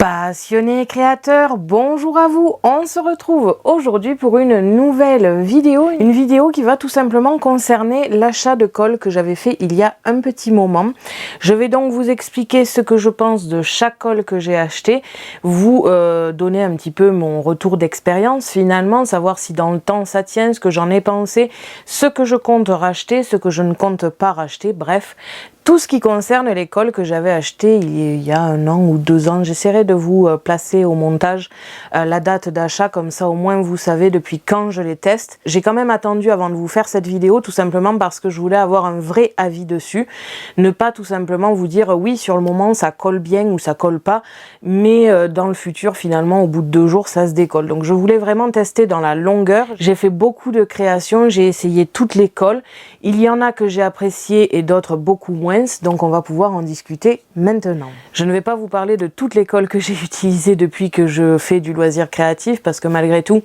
Passionnés créateurs, bonjour à vous. On se retrouve aujourd'hui pour une nouvelle vidéo. Une vidéo qui va tout simplement concerner l'achat de colle que j'avais fait il y a un petit moment. Je vais donc vous expliquer ce que je pense de chaque colle que j'ai acheté, vous donner un petit peu mon retour d'expérience finalement, savoir si dans le temps ça tient, ce que j'en ai pensé, ce que je compte racheter, ce que je ne compte pas racheter, bref. Tout ce qui concerne les colles que j'avais achetées il y a 1 an ou 2 ans, j'essaierai de vous placer au montage la date d'achat, comme ça au moins vous savez depuis quand je les teste. J'ai quand même attendu avant de vous faire cette vidéo, tout simplement parce que je voulais avoir un vrai avis dessus. Ne pas tout simplement vous dire oui sur le moment ça colle bien ou ça colle pas, mais dans le futur finalement au bout de 2 jours ça se décolle. Donc je voulais vraiment tester dans la longueur. J'ai fait beaucoup de créations, j'ai essayé toutes les colles. Il y en a que j'ai appréciées et d'autres beaucoup moins. Donc on va pouvoir en discuter maintenant. Je ne vais pas vous parler de toutes les colles que j'ai utilisées depuis que je fais du loisir créatif, parce que malgré tout,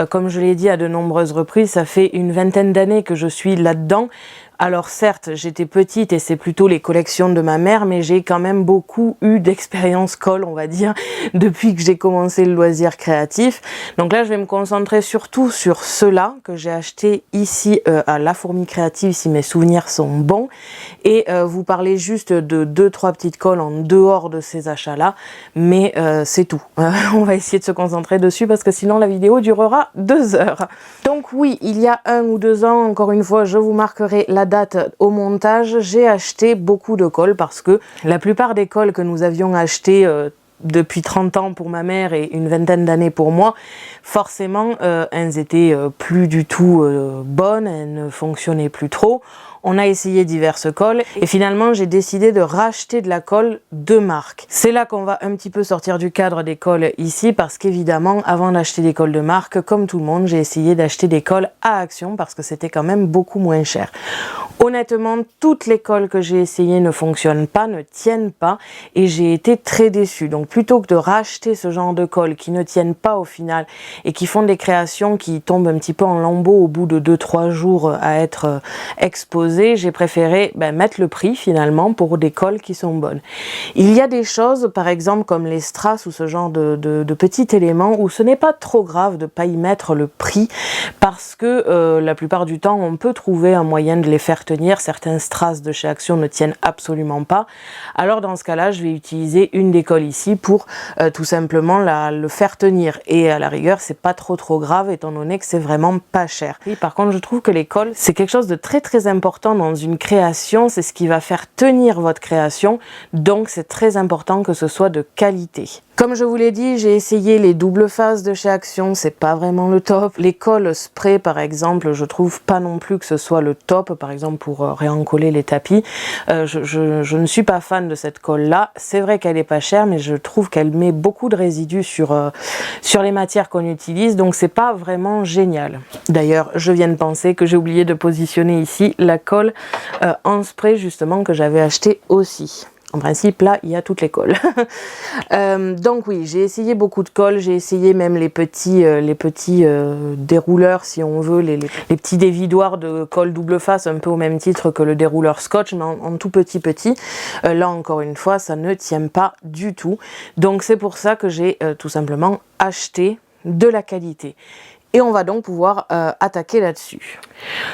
comme je l'ai dit à de nombreuses reprises, ça fait une vingtaine d'années que je suis là-dedans. Alors certes, j'étais petite et c'est plutôt les collections de ma mère, mais j'ai quand même beaucoup eu d'expérience colle, on va dire, depuis que j'ai commencé le loisir créatif. Donc là, je vais me concentrer surtout sur ceux-là que j'ai acheté ici à La Fourmi Créative, si mes souvenirs sont bons, et vous parler juste de 2-3 petites colles en dehors de ces achats-là, mais c'est tout. On va essayer de se concentrer dessus parce que sinon la vidéo durera 2 heures. Donc oui, il y a 1 ou 2 ans, encore une fois, je vous marquerai la date au montage, j'ai acheté beaucoup de colles parce que la plupart des colles que nous avions achetées depuis 30 ans pour ma mère et une vingtaine d'années pour moi, forcément elles étaient plus du tout bonnes, elles ne fonctionnaient plus trop. On a essayé diverses colles et finalement j'ai décidé de racheter de la colle de marque. C'est là qu'on va un petit peu sortir du cadre des colles ici, parce qu'évidemment avant d'acheter des colles de marque, comme tout le monde, j'ai essayé d'acheter des colles à Action parce que c'était quand même beaucoup moins cher. Honnêtement, toutes les colles que j'ai essayées ne fonctionnent pas, ne tiennent pas, et j'ai été très déçue. Donc plutôt que de racheter ce genre de colles qui ne tiennent pas au final et qui font des créations qui tombent un petit peu en lambeaux au bout de 2-3 jours à être exposées, j'ai préféré mettre le prix finalement pour des colles qui sont bonnes. Il y a des choses, par exemple comme les strass ou ce genre de petits éléments, où ce n'est pas trop grave de ne pas y mettre le prix, parce que la plupart du temps on peut trouver un moyen de les faire tenir. Certains strass de chez Action ne tiennent absolument pas. Alors dans ce cas-là, je vais utiliser une des colles ici pour tout simplement le faire tenir. Et à la rigueur, c'est pas trop grave étant donné que c'est vraiment pas cher. Et par contre, je trouve que les colles, c'est quelque chose de très important dans une création. C'est ce qui va faire tenir votre création. Donc c'est très important que ce soit de qualité. Comme je vous l'ai dit, j'ai essayé les doubles faces de chez Action, c'est pas vraiment le top. Les colles spray par exemple, je trouve pas non plus que ce soit le top, par exemple pour réencoller les tapis. Je ne suis pas fan de cette colle là. C'est vrai qu'elle est pas chère, mais je trouve qu'elle met beaucoup de résidus sur les matières qu'on utilise, donc c'est pas vraiment génial. D'ailleurs, je viens de penser que j'ai oublié de positionner ici la colle en spray justement que j'avais acheté aussi. En principe, là, il y a toutes les colles. Donc oui, j'ai essayé beaucoup de colles, j'ai essayé même les petits dérouleurs, si on veut, les petits dévidoirs de colle double face, un peu au même titre que le dérouleur scotch, mais en tout petit. Là, encore une fois, ça ne tient pas du tout. Donc c'est pour ça que j'ai tout simplement acheté de la qualité. Et on va donc pouvoir attaquer là-dessus.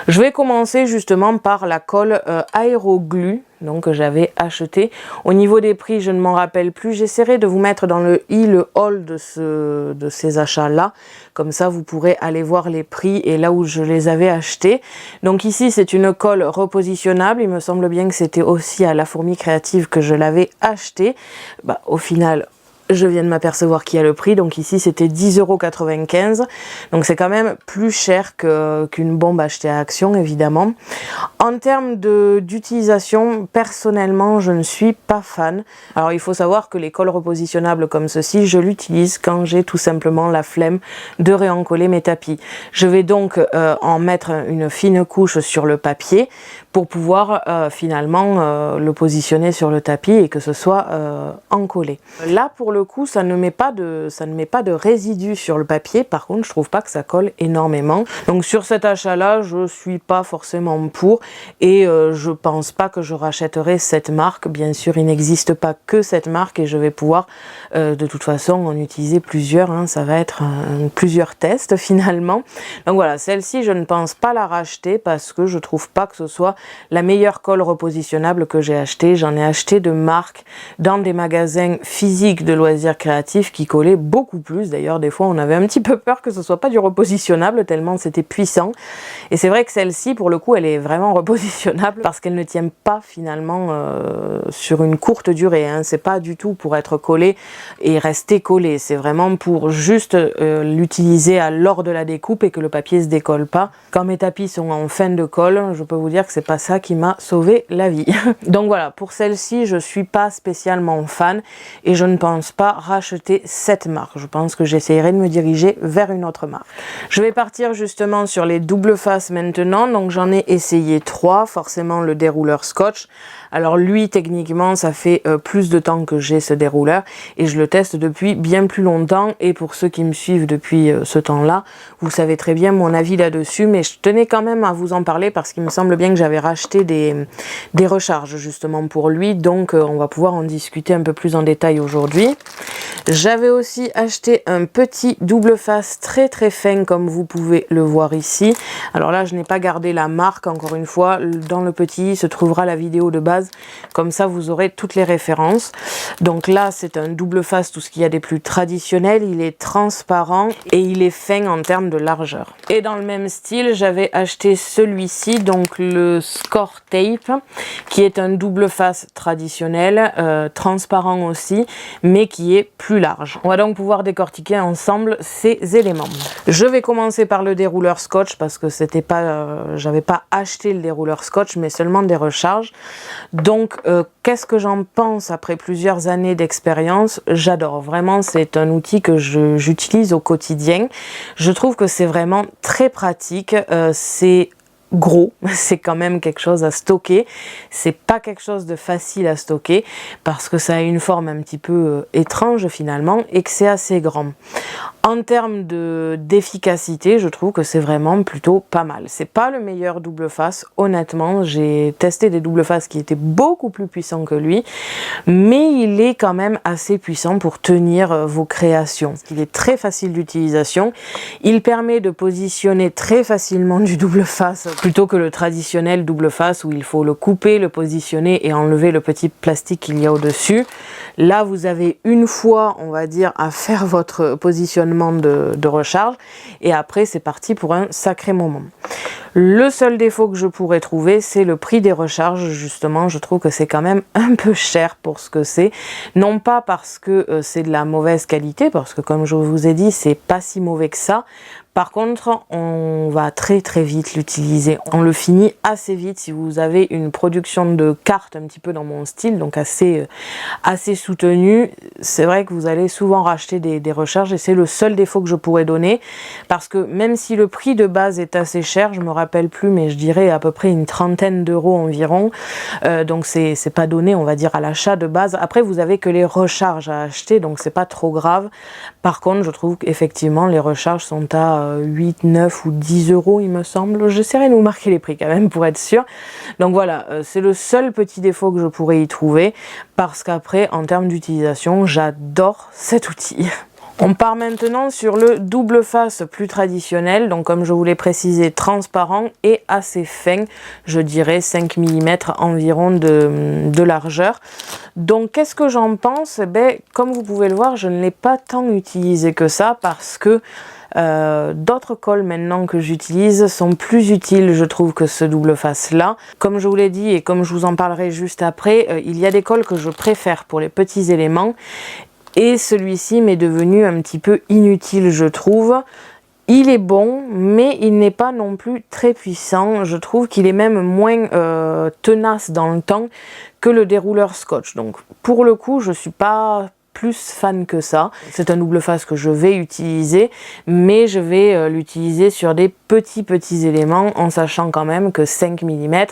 Je vais commencer justement par la colle Aéroglu, donc que j'avais acheté. Au niveau des prix, je ne m'en rappelle plus. J'essaierai de vous mettre dans le haul de ces achats-là. Comme ça, vous pourrez aller voir les prix et là où je les avais achetés. Donc ici, c'est une colle repositionnable. Il me semble bien que c'était aussi à La Fourmi Créative que je l'avais acheté. Au final, je viens de m'apercevoir qu'il y a le prix, donc ici c'était 10,95 €, donc c'est quand même plus cher qu'une bombe achetée à Action évidemment. En termes d'utilisation, personnellement je ne suis pas fan. Alors il faut savoir que les colles repositionnables comme ceci, je l'utilise quand j'ai tout simplement la flemme de réencoller mes tapis. Je vais donc en mettre une fine couche sur le papier pour pouvoir finalement le positionner sur le tapis et que ce soit encollé. Là pour le coup ça ne met pas de résidus sur le papier, par contre je trouve pas que ça colle énormément. Donc sur cet achat là je suis pas forcément pour, et je pense pas que je rachèterai cette marque. Bien sûr il n'existe pas que cette marque et je vais pouvoir de toute façon en utiliser plusieurs, hein. Ça va être plusieurs tests finalement. Donc voilà, celle-ci je ne pense pas la racheter parce que je trouve pas que ce soit la meilleure colle repositionnable que j'ai acheté. J'en ai acheté de marques dans des magasins physiques de loisirs créatifs qui collaient beaucoup plus. D'ailleurs des fois on avait un petit peu peur que ce soit pas du repositionnable tellement c'était puissant. Et c'est vrai que celle-ci pour le coup elle est vraiment repositionnable parce qu'elle ne tient pas finalement sur une courte durée, hein. C'est pas du tout pour être collé et rester collé, c'est vraiment pour juste l'utiliser lors de la découpe et que le papier se décolle pas. Quand mes tapis sont en fin de colle, je peux vous dire que c'est pas ça qui m'a sauvé la vie. Donc voilà, pour celle-ci je suis pas spécialement fan et je ne pense pas racheter cette marque. Je pense que j'essayerai de me diriger vers une autre marque. Je vais partir justement sur les double face maintenant. Donc j'en ai essayé 3, forcément le dérouleur Scotch. Alors lui techniquement ça fait plus de temps que j'ai ce dérouleur et je le teste depuis bien plus longtemps, et pour ceux qui me suivent depuis ce temps-là, vous savez très bien mon avis là-dessus, mais je tenais quand même à vous en parler parce qu'il me semble bien que j'avais racheté des recharges justement pour lui, donc on va pouvoir en discuter un peu plus en détail aujourd'hui. J'avais aussi acheté un petit double face très très fin comme vous pouvez le voir ici. Alors là je n'ai pas gardé la marque, encore une fois dans le petit se trouvera la vidéo de base, comme ça vous aurez toutes les références. Donc là c'est un double face, tout ce qu'il y a des plus traditionnels, il est transparent et il est fin en termes de largeur. Et dans le même style j'avais acheté celui-ci, donc le Score Tape, qui est un double face traditionnel, transparent aussi, mais qui est plus large. On va donc pouvoir décortiquer ensemble ces éléments. Je vais commencer par le dérouleur Scotch parce que c'était pas, j'avais pas acheté le dérouleur Scotch mais seulement des recharges. Donc qu'est-ce que j'en pense après plusieurs années d'expérience? J'adore, vraiment c'est un outil que j'utilise au quotidien. Je trouve que c'est vraiment très pratique, c'est gros, c'est quand même quelque chose à stocker, c'est pas quelque chose de facile à stocker parce que ça a une forme un petit peu étrange finalement et que c'est assez grand. En termes d'efficacité, je trouve que c'est vraiment plutôt pas mal. C'est pas le meilleur double face, honnêtement. J'ai testé des double face qui étaient beaucoup plus puissants que lui, mais il est quand même assez puissant pour tenir vos créations. Il est très facile d'utilisation. Il permet de positionner très facilement du double face plutôt que le traditionnel double face où il faut le couper, le positionner et enlever le petit plastique qu'il y a au-dessus. Là, vous avez une fois, on va dire, à faire votre positionnement de recharge et après c'est parti pour un sacré moment. Le seul défaut que je pourrais trouver, c'est le prix des recharges. Justement, je trouve que c'est quand même un peu cher pour ce que c'est. Non pas parce que c'est de la mauvaise qualité, parce que comme je vous ai dit, c'est pas si mauvais que ça. Par contre, on va très très vite l'utiliser. On le finit assez vite si vous avez une production de cartes un petit peu dans mon style, donc assez soutenue. C'est vrai que vous allez souvent racheter des recharges et c'est le seul défaut que je pourrais donner. Parce que même si le prix de base est assez cher, je me rappelle plus, mais je dirais à peu près une trentaine d'euros environ. Donc c'est pas donné, on va dire, à l'achat de base. Après, vous avez que les recharges à acheter, donc c'est pas trop grave. Par contre, je trouve qu'effectivement, les recharges sont à 8, 9 ou 10 euros il me semble. J'essaierai de vous marquer les prix quand même pour être sûr. Donc voilà, c'est le seul petit défaut que je pourrais y trouver parce qu'après en termes d'utilisation, j'adore cet outil. On part maintenant sur le double face plus traditionnel, donc comme je vous l'ai précisé, transparent et assez fin, je dirais 5 mm environ de largeur. Donc qu'est-ce que j'en pense? Ben, comme vous pouvez le voir, je ne l'ai pas tant utilisé que ça parce que d'autres colles maintenant que j'utilise sont plus utiles, je trouve, que ce double face là. Comme je vous l'ai dit et comme je vous en parlerai juste après, il y a des colles que je préfère pour les petits éléments et celui-ci m'est devenu un petit peu inutile, je trouve. Il est bon, mais il n'est pas non plus très puissant. Je trouve qu'il est même moins tenace dans le temps que le dérouleur Scotch. Donc pour le coup, je suis pas plus fan que ça. C'est un double face que je vais utiliser, mais je vais l'utiliser sur des petits éléments en sachant quand même que 5 mm,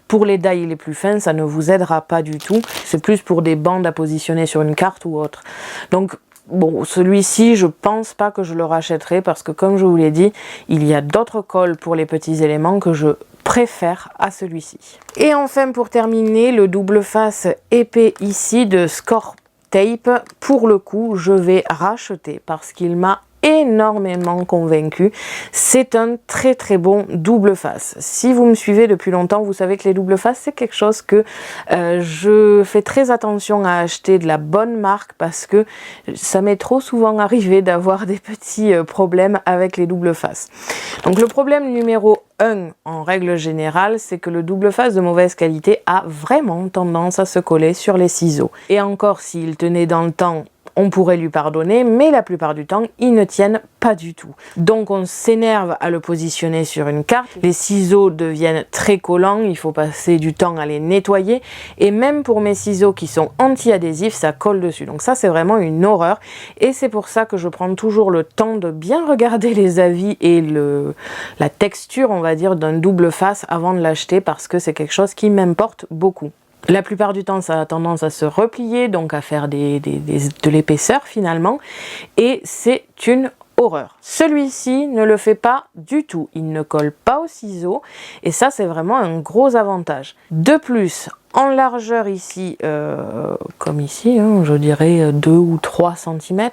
pour les die les plus fins, ça ne vous aidera pas du tout. C'est plus pour des bandes à positionner sur une carte ou autre. Donc bon, celui-ci, je pense pas que je le rachèterai parce que comme je vous l'ai dit, il y a d'autres cols pour les petits éléments que je préfère à celui-ci. Et enfin, pour terminer, le double face épais ici de Score Tape, pour le coup, je vais racheter parce qu'il m'a énormément convaincu. C'est un très bon double face. Si vous me suivez depuis longtemps, vous savez que les double face, c'est quelque chose que je fais très attention à acheter de la bonne marque parce que ça m'est trop souvent arrivé d'avoir des petits problèmes avec les double face. Donc le problème numéro 1 en règle générale, c'est que le double face de mauvaise qualité a vraiment tendance à se coller sur les ciseaux. Et encore, s'il tenait dans le temps, on pourrait lui pardonner, mais la plupart du temps, ils ne tiennent pas du tout. Donc on s'énerve à le positionner sur une carte, les ciseaux deviennent très collants, il faut passer du temps à les nettoyer, et même pour mes ciseaux qui sont anti-adhésifs, ça colle dessus. Donc ça, c'est vraiment une horreur, et c'est pour ça que je prends toujours le temps de bien regarder les avis et la texture, on va dire, d'un double face avant de l'acheter, parce que c'est quelque chose qui m'importe beaucoup. La plupart du temps, ça a tendance à se replier, donc à faire de l'épaisseur finalement, et c'est une horreur. Celui-ci ne le fait pas du tout, il ne colle pas au ciseau, et ça c'est vraiment un gros avantage. De plus, en largeur ici, comme ici, hein, je dirais 2 ou 3 cm,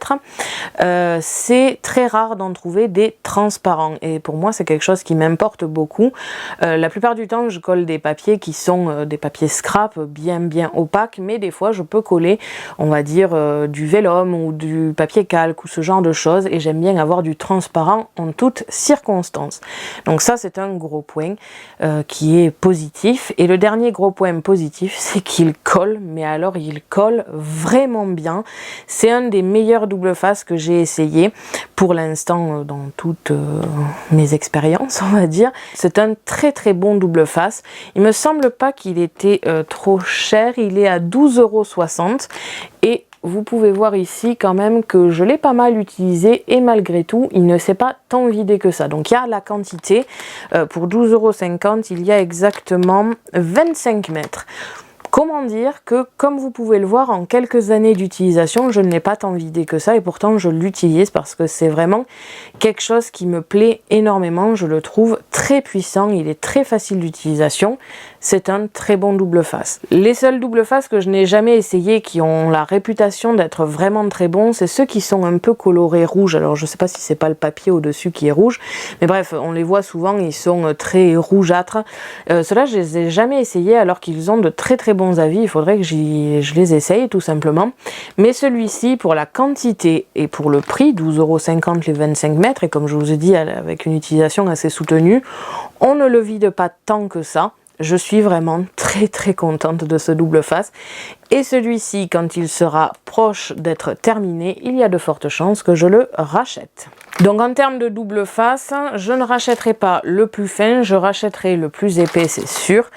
c'est très rare d'en trouver des transparents. Et pour moi, c'est quelque chose qui m'importe beaucoup. La plupart du temps, je colle des papiers qui sont des papiers scrap, bien opaques, mais des fois, je peux coller, on va dire, du vélum ou du papier calque ou ce genre de choses. Et j'aime bien avoir du transparent en toutes circonstances. Donc ça, c'est un gros point qui est positif. Et le dernier gros point positif, c'est qu'il colle, mais alors il colle vraiment bien. C'est un des meilleurs double face que j'ai essayé pour l'instant dans toutes mes expériences, on va dire. C'est un très bon double face. Il me semble pas qu'il était trop cher, il est à 12,60 € et vous pouvez voir ici quand même que je l'ai pas mal utilisé et malgré tout, il ne s'est pas tant vidé que ça. Donc il y a la quantité, pour 12,50 €, il y a exactement 25 mètres. Comment dire que, comme vous pouvez le voir, en quelques années d'utilisation, je ne l'ai pas tant vidé que ça et pourtant je l'utilise parce que c'est vraiment quelque chose qui me plaît énormément. Je le trouve très puissant, il est très facile d'utilisation. C'est un très bon double face. Les seuls double face que je n'ai jamais essayé qui ont la réputation d'être vraiment très bons, c'est ceux qui sont un peu colorés rouge. Alors je sais pas si c'est pas le papier au-dessus qui est rouge, mais bref, on les voit souvent, ils sont très rougeâtres. Ceux-là, je les ai jamais essayés alors qu'ils ont de très bons avis. Il faudrait que je les essaye tout simplement. Mais celui-ci, pour la quantité et pour le prix, 12,50 € les 25 mètres, et comme je vous ai dit, avec une utilisation assez soutenue, on ne le vide pas tant que ça. Je suis vraiment très contente de ce double face. Et celui-ci, quand il sera proche d'être terminé, il y a de fortes chances que je le rachète. Donc en termes de double face, je ne rachèterai pas le plus fin, je rachèterai le plus épais, c'est sûr.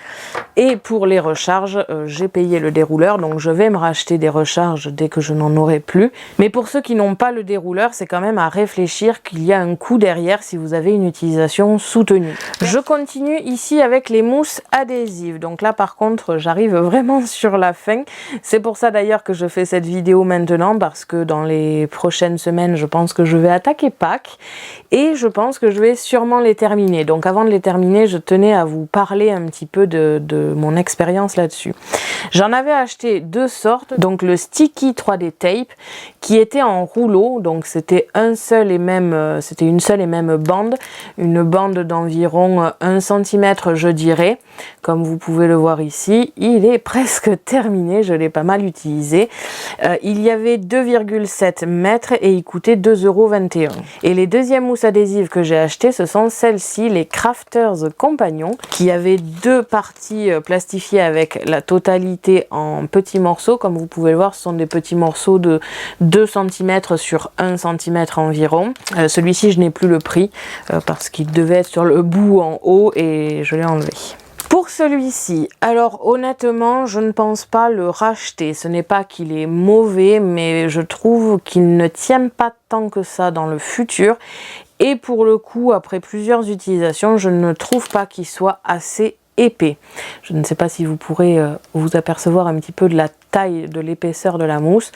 Et pour les recharges, j'ai payé le dérouleur, donc je vais me racheter des recharges dès que je n'en aurai plus. Mais pour ceux qui n'ont pas le dérouleur, c'est quand même à réfléchir qu'il y a un coût derrière si vous avez une utilisation soutenue. Je continue ici avec les mousses adhésives. Donc là par contre, j'arrive vraiment sur la fin. C'est pour ça d'ailleurs que je fais cette vidéo maintenant, parce que dans les prochaines semaines, je pense que je vais attaquer Pâques et je pense que je vais sûrement les terminer. Donc avant de les terminer, je tenais à vous parler un petit peu de mon expérience là-dessus. J'en avais acheté deux sortes, donc le Sticky 3D Tape qui était en rouleau, donc c'était une seule et même bande, une bande d'environ 1 cm je dirais. Comme vous pouvez le voir ici, il est presque terminé, je l'ai pas mal utilisé. Il y avait 2,7 mètres et il coûtait 2,21 €. Et les deuxièmes mousses adhésives que j'ai achetées, ce sont celles-ci, les Crafters Compagnon, qui avaient deux parties plastifiées avec la totalité en petits morceaux. Comme vous pouvez le voir, ce sont des petits morceaux de 2 cm sur 1 cm environ. Celui-ci, je n'ai plus le prix parce qu'il devait être sur le bout en haut et je l'ai enlevé. Pour celui-ci, alors honnêtement, je ne pense pas le racheter. Ce n'est pas qu'il est mauvais, mais je trouve qu'il ne tient pas tant que ça dans le futur. Et pour le coup, après plusieurs utilisations, je ne trouve pas qu'il soit assez épais. Je ne sais pas si vous pourrez vous apercevoir un petit peu de la taille, de l'épaisseur de la mousse,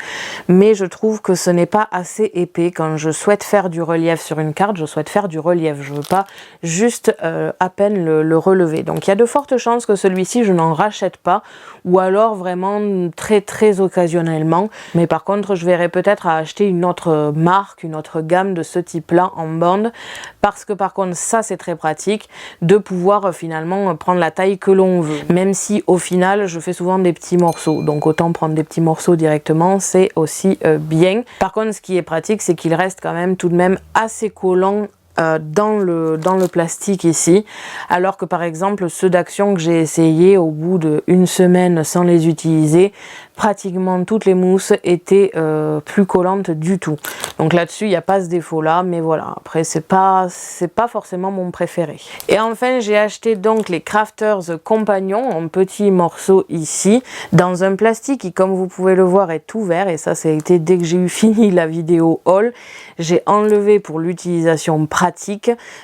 mais je trouve que ce n'est pas assez épais. Quand je souhaite faire du relief sur une carte, je souhaite faire du relief, je veux pas juste à peine le relever. Donc il y a de fortes chances que celui-ci je n'en rachète pas, ou alors vraiment très occasionnellement, mais par contre je verrai peut-être à acheter une autre marque, une autre gamme de ce type là en bande, parce que par contre ça c'est très pratique de pouvoir finalement prendre la taille que l'on veut, même si au final je fais souvent des petits morceaux, donc autant prendre des petits morceaux directement, c'est aussi bien. Par contre ce qui est pratique, c'est qu'il reste quand même tout de même assez collant dans le plastique ici, alors que par exemple ceux d'Action que j'ai essayé au bout d'une semaine sans les utiliser, pratiquement toutes les mousses étaient plus collantes du tout. Donc là-dessus il n'y a pas ce défaut là, mais voilà, après c'est pas forcément mon préféré. Et enfin j'ai acheté donc les Crafters Compagnons en petits morceaux ici, dans un plastique qui, comme vous pouvez le voir, est ouvert, et ça a été dès que j'ai eu fini la vidéo haul. J'ai enlevé pour l'utilisation pratique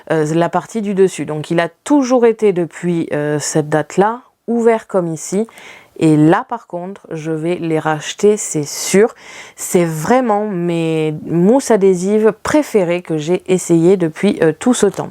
la partie du dessus, donc il a toujours été depuis cette date là ouvert comme ici. Et là par contre je vais les racheter, c'est sûr. C'est vraiment mes mousses adhésives préférées que j'ai essayé depuis tout ce temps.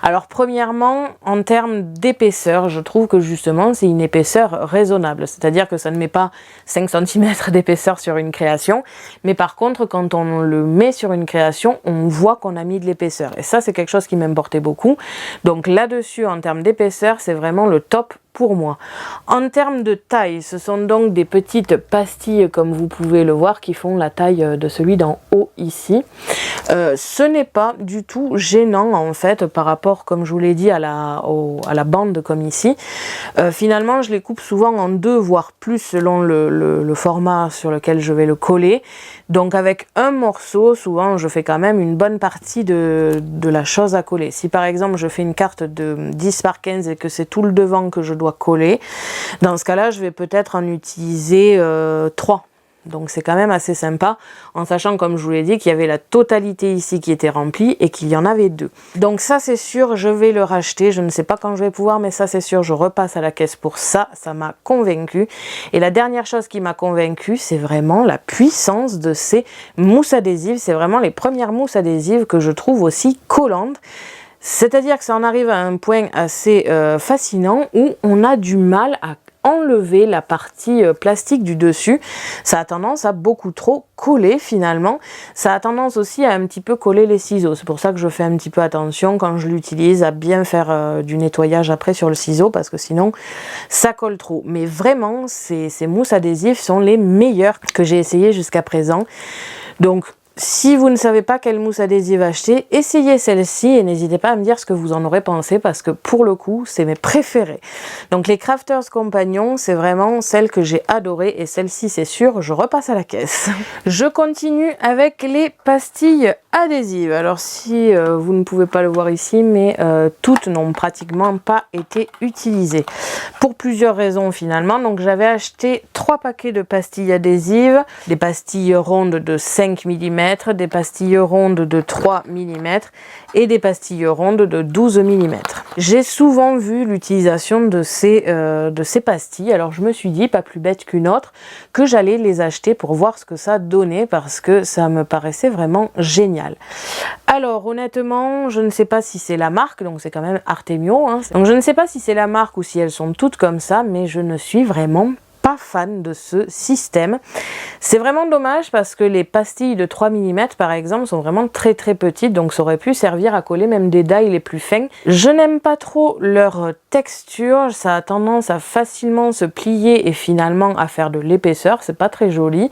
Alors premièrement, en termes d'épaisseur, je trouve que justement c'est une épaisseur raisonnable, c'est à dire que ça ne met pas 5 cm d'épaisseur sur une création, mais par contre quand on le met sur une création, on voit qu'on a mis de l'épaisseur, et ça c'est quelque chose qui m'importait beaucoup. Donc là dessus, en termes d'épaisseur, c'est vraiment le top pour moi. En termes de taille, ce sont donc des petites pastilles, comme vous pouvez le voir, qui font la taille de celui d'en haut ici. Ce n'est pas du tout gênant en fait par rapport, comme je vous l'ai dit, à la bande comme ici. Finalement je les coupe souvent en deux voire plus selon le format sur lequel je vais le coller. Donc avec un morceau, souvent je fais quand même une bonne partie de la chose à coller. Si par exemple je fais une carte de 10 par 15 et que c'est tout le devant que je dois coller, dans ce cas là je vais peut-être en utiliser 3. Donc c'est quand même assez sympa, en sachant, comme je vous l'ai dit, qu'il y avait la totalité ici qui était remplie et qu'il y en avait 2. Donc ça c'est sûr, je vais le racheter. Je ne sais pas quand je vais pouvoir, mais ça c'est sûr, je repasse à la caisse pour ça. Ça m'a convaincue. Et la dernière chose qui m'a convaincue, c'est vraiment la puissance de ces mousses adhésives. C'est vraiment les premières mousses adhésives que je trouve aussi collantes. C'est-à-dire que ça en arrive à un point assez fascinant où on a du mal à enlever la partie plastique du dessus. Ça a tendance à beaucoup trop coller finalement. Ça a tendance aussi à un petit peu coller les ciseaux. C'est pour ça que je fais un petit peu attention quand je l'utilise à bien faire du nettoyage après sur le ciseau, parce que sinon ça colle trop. Mais vraiment ces mousses adhésives sont les meilleures que j'ai essayées jusqu'à présent. Donc si vous ne savez pas quelle mousse adhésive acheter, essayez celle-ci et n'hésitez pas à me dire ce que vous en aurez pensé, parce que pour le coup, c'est mes préférées. Donc les Crafters Compagnons, c'est vraiment celle que j'ai adorée, et celle-ci, c'est sûr, je repasse à la caisse. Je continue avec les pastilles adhésives. Alors si vous ne pouvez pas le voir ici, mais toutes n'ont pratiquement pas été utilisées. Pour plusieurs raisons finalement. Donc j'avais acheté 3 paquets de pastilles adhésives, des pastilles rondes de 5 mm, des pastilles rondes de 3 mm et des pastilles rondes de 12 mm. J'ai souvent vu l'utilisation de ces pastilles, alors je me suis dit, pas plus bête qu'une autre, que j'allais les acheter pour voir ce que ça donnait, parce que ça me paraissait vraiment génial. Alors honnêtement, je ne sais pas si c'est la marque, donc c'est quand même Artemio, hein. Donc je ne sais pas si c'est la marque ou si elles sont toutes comme ça, mais je ne suis vraiment pas fan de ce système. C'est vraiment dommage, parce que les pastilles de 3 mm par exemple sont vraiment très petites, donc ça aurait pu servir à coller même des die les plus fins. Je n'aime pas trop leur texture, ça a tendance à facilement se plier et finalement à faire de l'épaisseur, c'est pas très joli.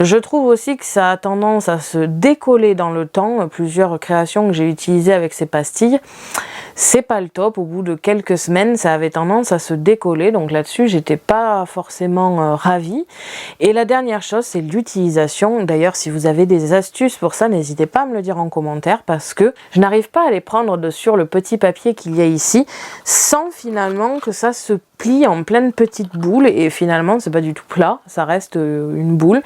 Je trouve aussi que ça a tendance à se décoller dans le temps. Plusieurs créations que j'ai utilisées avec ces pastilles, c'est pas le top. Au bout de quelques semaines, ça avait tendance à se décoller, donc là-dessus j'étais pas forcément ravie. Et la dernière chose, c'est l'utilisation. D'ailleurs, si vous avez des astuces pour ça, n'hésitez pas à me le dire en commentaire, parce que je n'arrive pas à les prendre sur le petit papier qu'il y a ici sans finalement que ça se plie en pleine petite boule, et finalement c'est pas du tout plat, ça reste une boule.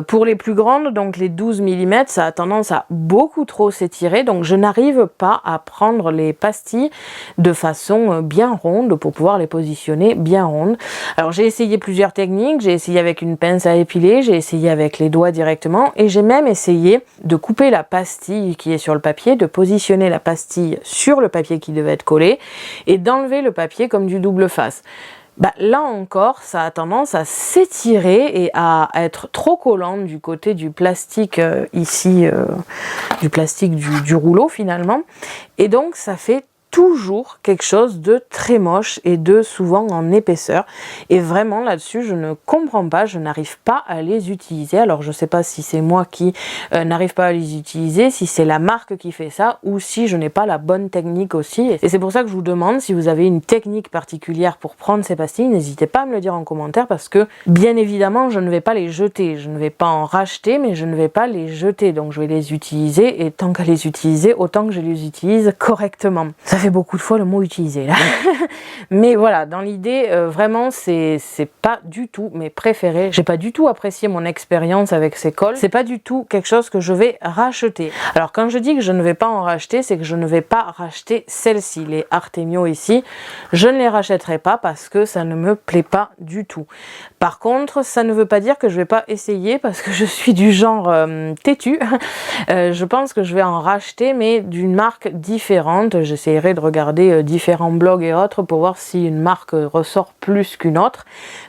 Pour les plus grandes, donc les 12 mm, ça a tendance à beaucoup trop s'étirer, donc je n'arrive pas à prendre les pastilles de façon bien ronde pour pouvoir les positionner bien rondes. Alors j'ai essayé plusieurs techniques, j'ai essayé avec une pince à épiler, j'ai essayé avec les doigts directement, et j'ai même essayé de couper la pastille qui est sur le papier, de positionner la pastille sur le papier qui devait être collé, et d'enlever le papier comme du double face. Là encore, ça a tendance à s'étirer et à être trop collant du côté du plastique ici, du plastique du rouleau finalement, et donc ça fait toujours quelque chose de très moche et de souvent en épaisseur, et vraiment là-dessus je ne comprends pas, je n'arrive pas à les utiliser. Alors je sais pas si c'est moi qui n'arrive pas à les utiliser, si c'est la marque qui fait ça, ou si je n'ai pas la bonne technique aussi, et c'est pour ça que je vous demande si vous avez une technique particulière pour prendre ces pastilles. N'hésitez pas à me le dire en commentaire, parce que bien évidemment je ne vais pas les jeter, je ne vais pas en racheter, mais je ne vais pas les jeter, donc je vais les utiliser, et tant qu'à les utiliser, autant que je les utilise correctement. Ça fait beaucoup de fois le mot utiliser là. Mais voilà, dans l'idée, vraiment c'est pas du tout mes préférés. J'ai pas du tout apprécié mon expérience avec ces cols. C'est pas du tout quelque chose que je vais racheter. Alors quand je dis que je ne vais pas en racheter, c'est que je ne vais pas racheter celles-ci, les Artemio ici. Je ne les rachèterai pas parce que ça ne me plaît pas du tout. Par contre, ça ne veut pas dire que je vais pas essayer, parce que je suis du genre têtu. Je pense que je vais en racheter, mais d'une marque différente. J'essaierai de regarder différents blogs et autres pour voir si une marque ressort plus qu'une autre.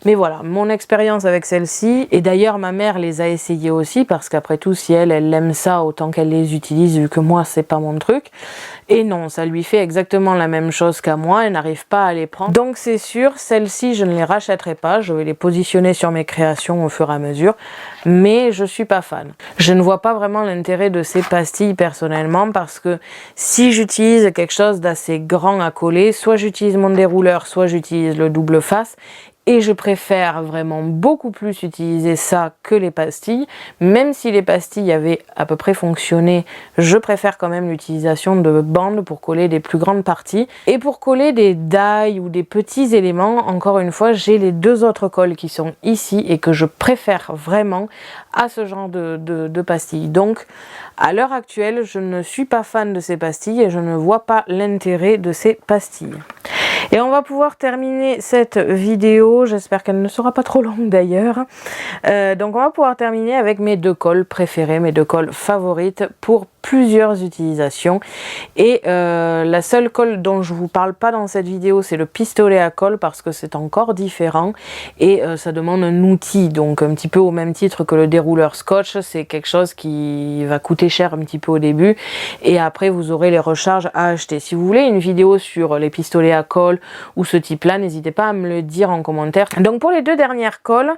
Mais voilà, mon expérience avec celle-ci, et d'ailleurs ma mère les a essayées aussi, parce qu'après tout, si elle aime ça, autant qu'elle les utilise, vu que moi c'est pas mon truc. Et non, ça lui fait exactement la même chose qu'à moi, elle n'arrive pas à les prendre. Donc c'est sûr, celles-ci je ne les rachèterai pas, je vais les positionner sur mes créations au fur et à mesure, mais je suis pas fan. Je ne vois pas vraiment l'intérêt de ces pastilles personnellement, parce que si j'utilise quelque chose d'assez grand à coller, soit j'utilise mon dérouleur, soit j'utilise le double face, et je préfère vraiment beaucoup plus utiliser ça que les pastilles. Même si les pastilles avaient à peu près fonctionné, je préfère quand même l'utilisation de bandes pour coller des plus grandes parties. Et pour coller des die ou des petits éléments, encore une fois, j'ai les deux autres cols qui sont ici et que je préfère vraiment à ce genre de pastilles. Donc à l'heure actuelle, je ne suis pas fan de ces pastilles et je ne vois pas l'intérêt de ces pastilles. Et on va pouvoir terminer cette vidéo, j'espère qu'elle ne sera pas trop longue d'ailleurs. Donc on va pouvoir terminer avec mes deux cols préférés, mes deux cols favorites pour plusieurs utilisations. Et la seule colle dont je vous parle pas dans cette vidéo, c'est le pistolet à colle, parce que c'est encore différent et ça demande un outil, donc un petit peu au même titre que le dérouleur scotch. C'est quelque chose qui va coûter cher un petit peu au début, et après vous aurez les recharges à acheter. Si vous voulez une vidéo sur les pistolets à colle ou ce type là, n'hésitez pas à me le dire en commentaire. Donc pour les deux dernières colles,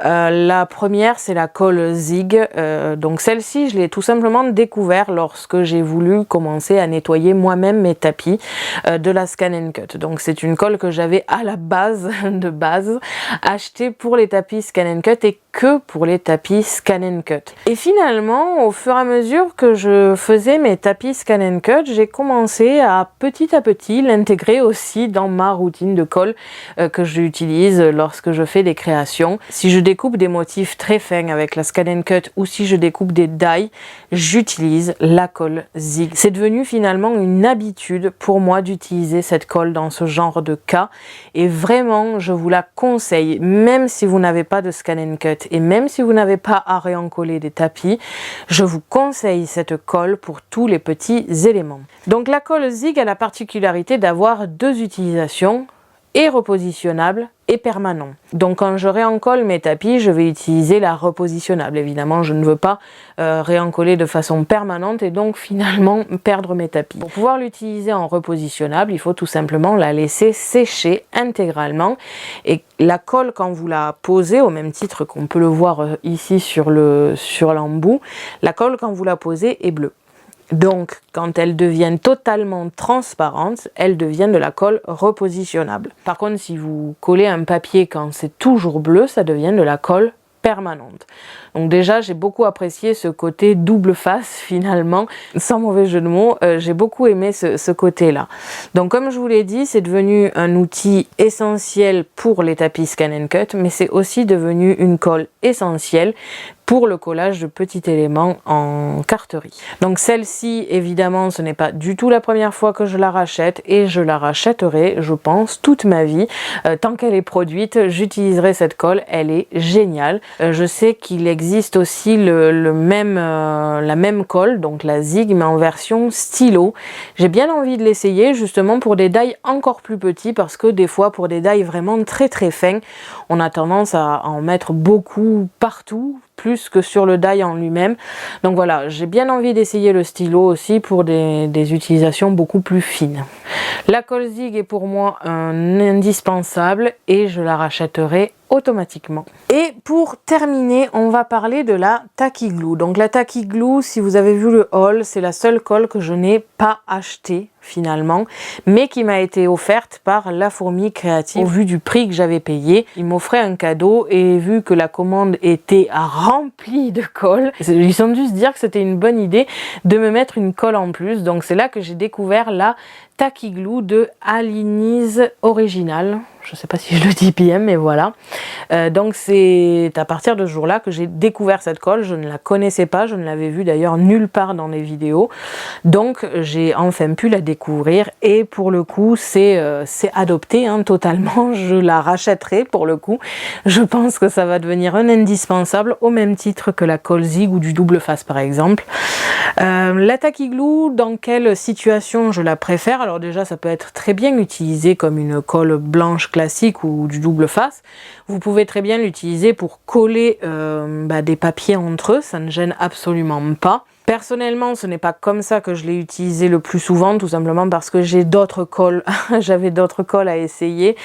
la première c'est la colle Zig. Donc celle-ci je l'ai tout simplement découvert lorsque j'ai voulu commencer à nettoyer moi-même mes tapis de la Scan & Cut. Donc c'est une colle que j'avais à la base achetée pour les tapis Scan & Cut et que pour les tapis Scan & Cut. Et finalement, au fur et à mesure que je faisais mes tapis Scan & Cut, j'ai commencé à petit l'intégrer aussi dans ma routine de colle que j'utilise lorsque je fais des créations. Si je découpe des motifs très fins avec la Scan & Cut ou si je découpe des die, j'utilise la colle Zig. C'est devenu finalement une habitude pour moi d'utiliser cette colle dans ce genre de cas, et vraiment je vous la conseille, même si vous n'avez pas de Scan & Cut et même si vous n'avez pas à réencoller des tapis, je vous conseille cette colle pour tous les petits éléments. Donc la colle Zig a la particularité d'avoir deux utilisations, et repositionnable et permanent. Donc quand je réencolle mes tapis, je vais utiliser la repositionnable. Évidemment, je ne veux pas réencoller de façon permanente et donc finalement perdre mes tapis. Pour pouvoir l'utiliser en repositionnable, il faut tout simplement la laisser sécher intégralement. Et la colle, quand vous la posez, au même titre qu'on peut le voir ici sur l'embout, la colle quand vous la posez est bleue. Donc, quand elles deviennent totalement transparentes, elles deviennent de la colle repositionnable. Par contre, si vous collez un papier quand c'est toujours bleu, ça devient de la colle permanente. Donc déjà, j'ai beaucoup apprécié ce côté double face finalement, sans mauvais jeu de mots, j'ai beaucoup aimé ce côté-là. Donc comme je vous l'ai dit, c'est devenu un outil essentiel pour les tapis Scan & Cut, mais c'est aussi devenu une colle essentielle pour le collage de petits éléments en carterie. Donc celle-ci, évidemment, ce n'est pas du tout la première fois que je la rachète et je la rachèterai, je pense, toute ma vie. Tant qu'elle est produite, j'utiliserai cette colle, elle est géniale. Je sais qu'il existe aussi la même colle, donc la Zig, mais en version stylo. J'ai bien envie de l'essayer justement pour des die encore plus petits parce que des fois pour des die vraiment très très fins, on a tendance à en mettre beaucoup partout, plus que sur le die en lui-même. Donc voilà, j'ai bien envie d'essayer le stylo aussi pour des utilisations beaucoup plus fines. La colle Zig est pour moi un indispensable et je la rachèterai automatiquement. Et pour terminer, on va parler de la Tacky Glue. Donc la Tacky Glue, si vous avez vu le haul, c'est la seule colle que je n'ai pas achetée finalement, mais qui m'a été offerte par La Fourmi Créative. Au vu du prix que j'avais payé, il m'offrait un cadeau et vu que la commande était remplie de colle, ils ont dû se dire que c'était une bonne idée de me mettre une colle en plus. Donc c'est là que j'ai découvert la Tacky Glue de Alini's Original. Je ne sais pas si je le dis bien, mais voilà. Donc c'est à partir de ce jour-là que j'ai découvert cette colle. Je ne la connaissais pas, je ne l'avais vue d'ailleurs nulle part dans les vidéos. Donc j'ai enfin pu la découvrir et pour le coup c'est adopté hein, totalement. Je la rachèterai pour le coup. Je pense que ça va devenir un indispensable au même titre que la colle Zig ou du double face par exemple. La Tacky Glue, dans quelle situation je la préfère? Alors déjà ça peut être très bien utilisé comme une colle blanche classique ou du double face. Vous pouvez très bien l'utiliser pour coller des papiers entre eux, ça ne gêne absolument pas. Personnellement, ce n'est pas comme ça que je l'ai utilisé le plus souvent, tout simplement parce que j'ai d'autres colles, j'avais d'autres colles à essayer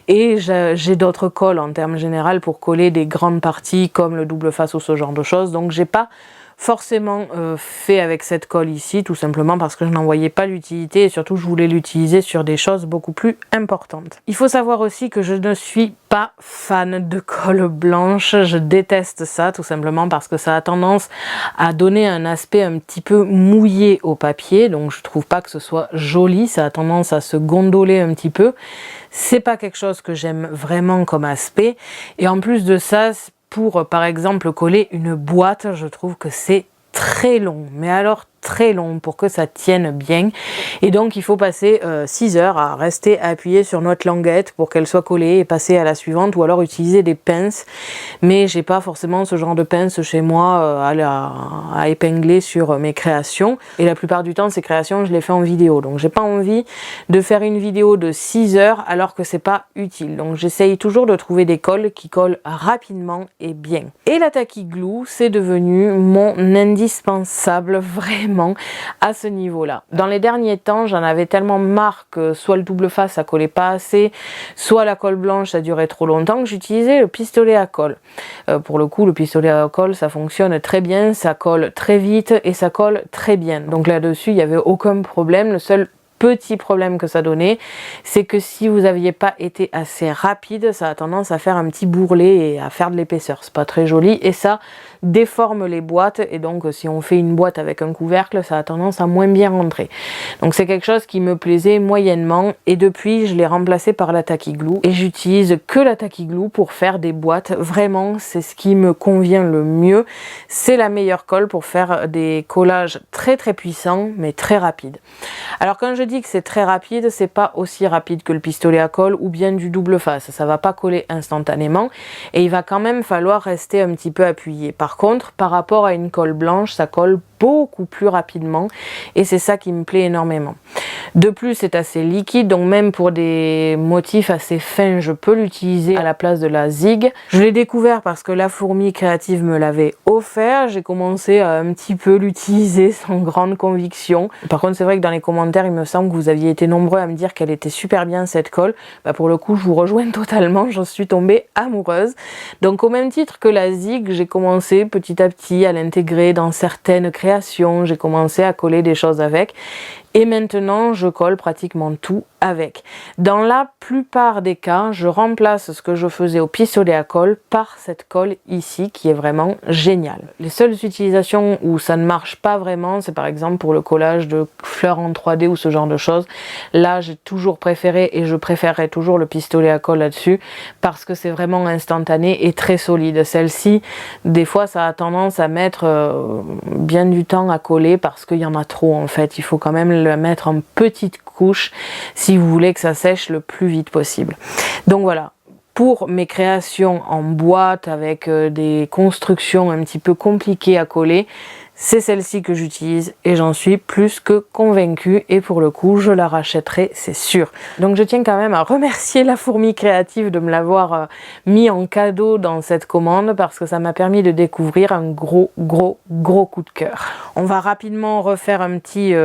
et j'ai d'autres colles en termes général pour coller des grandes parties comme le double face ou ce genre de choses. Donc j'ai pas forcément fait avec cette colle ici, tout simplement parce que je n'en voyais pas l'utilité et surtout je voulais l'utiliser sur des choses beaucoup plus importantes. Il faut savoir aussi que je ne suis pas fan de colle blanche, je déteste ça tout simplement parce que ça a tendance à donner un aspect un petit peu mouillé au papier, donc je trouve pas que ce soit joli, ça a tendance à se gondoler un petit peu. C'est pas quelque chose que j'aime vraiment comme aspect et en plus de ça, pour par exemple coller une boîte, je trouve que c'est très long, mais alors très long pour que ça tienne bien et donc il faut passer 6 heures à rester appuyé sur notre languette pour qu'elle soit collée et passer à la suivante ou alors utiliser des pinces, mais j'ai pas forcément ce genre de pinces chez moi à épingler sur mes créations et la plupart du temps ces créations je les fais en vidéo, donc j'ai pas envie de faire une vidéo de 6 heures alors que c'est pas utile, donc j'essaye toujours de trouver des colles qui collent rapidement et bien. Et la Tacky Glue c'est devenu mon indispensable vraiment à ce niveau-là. Dans les derniers temps, j'en avais tellement marre que soit le double face ça collait pas assez, soit la colle blanche ça durait trop longtemps que j'utilisais le pistolet à colle. Pour le coup, le pistolet à colle ça fonctionne très bien, ça colle très vite et ça colle très bien. Donc là-dessus, il n'y avait aucun problème. Le seul petit problème que ça donnait, c'est que si vous n'aviez pas été assez rapide, ça a tendance à faire un petit bourrelet et à faire de l'épaisseur. C'est pas très joli et ça déforme les boîtes et donc si on fait une boîte avec un couvercle, ça a tendance à moins bien rentrer. Donc c'est quelque chose qui me plaisait moyennement et depuis je l'ai remplacé par la Tacky Glue et j'utilise que la Tacky Glue pour faire des boîtes. Vraiment, c'est ce qui me convient le mieux. C'est la meilleure colle pour faire des collages très très puissants mais très rapides. Alors quand je dis que c'est très rapide, c'est pas aussi rapide que le pistolet à colle ou bien du double face. Ça va pas coller instantanément et il va quand même falloir rester un petit peu appuyé. Par contre, par rapport à une colle blanche, ça colle beaucoup plus rapidement et c'est ça qui me plaît énormément. De plus, c'est assez liquide, donc même pour des motifs assez fins, je peux l'utiliser à la place de la Zig. Je l'ai découvert parce que La Fourmi Créative me l'avait offert. J'ai commencé à un petit peu l'utiliser sans grande conviction. Par contre, c'est vrai que dans les commentaires, il me semble que vous aviez été nombreux à me dire qu'elle était super bien cette colle. Pour le coup, je vous rejoins totalement, j'en suis tombée amoureuse. Donc au même titre que la Zig, j'ai commencé petit à petit à l'intégrer dans certaines créations créations, j'ai commencé à coller des choses avec. Et maintenant, je colle pratiquement tout avec. Dans la plupart des cas, je remplace ce que je faisais au pistolet à colle par cette colle ici qui est vraiment géniale. Les seules utilisations où ça ne marche pas vraiment, c'est par exemple pour le collage de fleurs en 3D ou ce genre de choses. Là, j'ai toujours préféré et je préférerais toujours le pistolet à colle là-dessus parce que c'est vraiment instantané et très solide. Celle-ci, des fois, ça a tendance à mettre bien du temps à coller parce qu'il y en a trop en fait. Il faut quand même le mettre en petite couche si vous voulez que ça sèche le plus vite possible. Donc voilà, pour mes créations en boîte avec des constructions un petit peu compliquées à coller, c'est celle-ci que j'utilise et j'en suis plus que convaincue et pour le coup je la rachèterai, c'est sûr. Donc je tiens quand même à remercier la fourmi créative de me l'avoir mis en cadeau dans cette commande parce que ça m'a permis de découvrir un gros coup de cœur. On va rapidement refaire un petit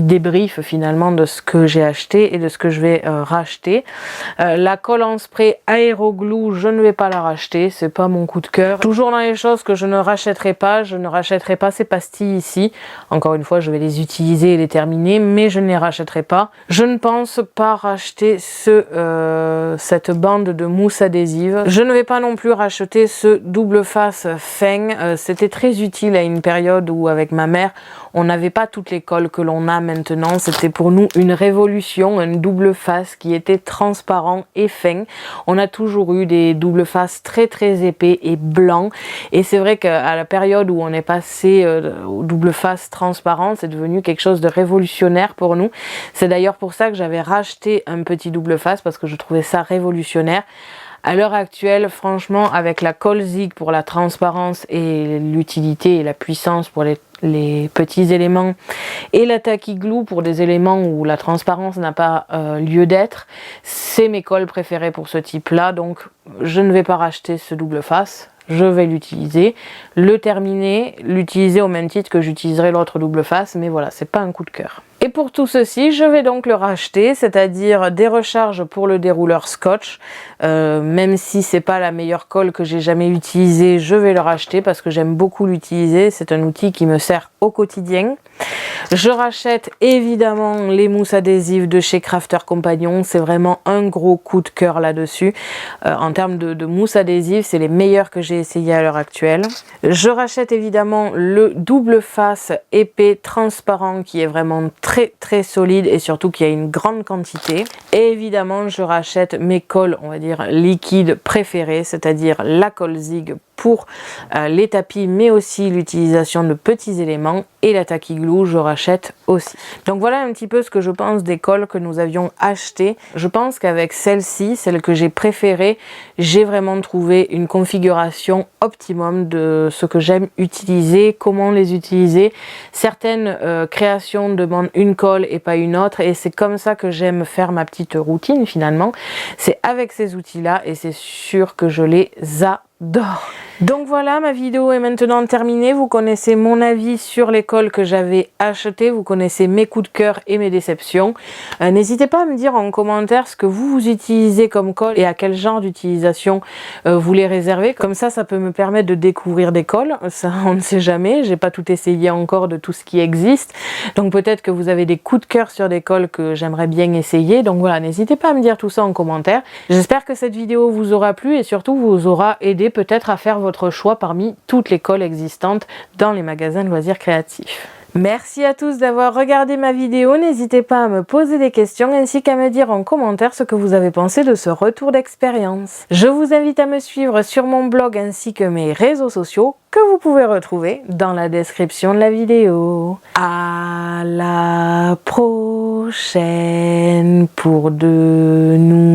débrief finalement de ce que j'ai acheté et de ce que je vais racheter. La colle en spray Aeroglue, je ne vais pas la racheter, c'est pas mon coup de cœur. Toujours dans les choses que je ne rachèterai pas, je ne rachèterai pas ces pastilles ici. Encore une fois, je vais les utiliser et les terminer, mais je ne les rachèterai pas. Je ne pense pas racheter cette bande de mousse adhésive. Je ne vais pas non plus racheter ce double face Feng. C'était très utile à une période où avec ma mère, on n'avait pas toutes les colles que l'on a maintenant. C'était pour nous une révolution, un double face qui était transparent et fin. On a toujours eu des double faces très épais et blancs. Et c'est vrai qu'à la période où on est passé au double face transparent, c'est devenu quelque chose de révolutionnaire pour nous. C'est d'ailleurs pour ça que j'avais racheté un petit double face parce que je trouvais ça révolutionnaire. À l'heure actuelle, franchement, avec la colle Zig pour la transparence et l'utilité et la puissance pour les petits éléments et la Tacky Glue pour des éléments où la transparence n'a pas lieu d'être, c'est mes colles préférées pour ce type-là. Donc, je ne vais pas racheter ce double face. Je vais l'utiliser, le terminer, l'utiliser au même titre que j'utiliserai l'autre double face, mais voilà, c'est pas un coup de cœur. Et pour tout ceci, je vais donc le racheter, c'est-à-dire des recharges pour le dérouleur scotch. Même si c'est pas la meilleure colle que j'ai jamais utilisée, je vais le racheter parce que j'aime beaucoup l'utiliser. C'est un outil qui me sert au quotidien. Je rachète évidemment les mousses adhésives de chez Crafter Compagnon. C'est vraiment un gros coup de cœur là-dessus. En termes de mousse adhésive, c'est les meilleures que j'ai essayées à l'heure actuelle. Je rachète évidemment le double face épais transparent qui est vraiment très solide et surtout qui a une grande quantité. Et évidemment, je rachète mes colles, on va dire liquides préférées, c'est-à-dire la colle Zig pour les tapis, mais aussi l'utilisation de petits éléments, et la Tacky Glue, je rachète aussi. Donc voilà un petit peu ce que je pense des colles que nous avions achetées. Je pense qu'avec celle-ci, celle que j'ai préférée, j'ai vraiment trouvé une configuration optimum de ce que j'aime utiliser, comment les utiliser. Certaines créations demandent une colle et pas une autre, et c'est comme ça que j'aime faire ma petite routine finalement. C'est avec ces outils-là et c'est sûr que je les adore. Donc voilà, ma vidéo est maintenant terminée. Vous connaissez mon avis sur les colles que j'avais achetées. Vous connaissez mes coups de cœur et mes déceptions. N'hésitez pas à me dire en commentaire ce que vous utilisez comme colle et à quel genre d'utilisation vous les réservez. Comme ça, ça peut me permettre de découvrir des colles. Ça, on ne sait jamais. J'ai pas tout essayé encore de tout ce qui existe. Donc peut-être que vous avez des coups de cœur sur des colles que j'aimerais bien essayer. Donc voilà, n'hésitez pas à me dire tout ça en commentaire. J'espère que cette vidéo vous aura plu et surtout vous aura aidé peut-être à faire votre choix parmi toutes les colles existantes dans les magasins de loisirs créatifs. Merci à tous d'avoir regardé ma vidéo. N'hésitez pas à me poser des questions ainsi qu'à me dire en commentaire ce que vous avez pensé de ce retour d'expérience. Je vous invite à me suivre sur mon blog ainsi que mes réseaux sociaux que vous pouvez retrouver dans la description de la vidéo. À la prochaine pour de nouveaux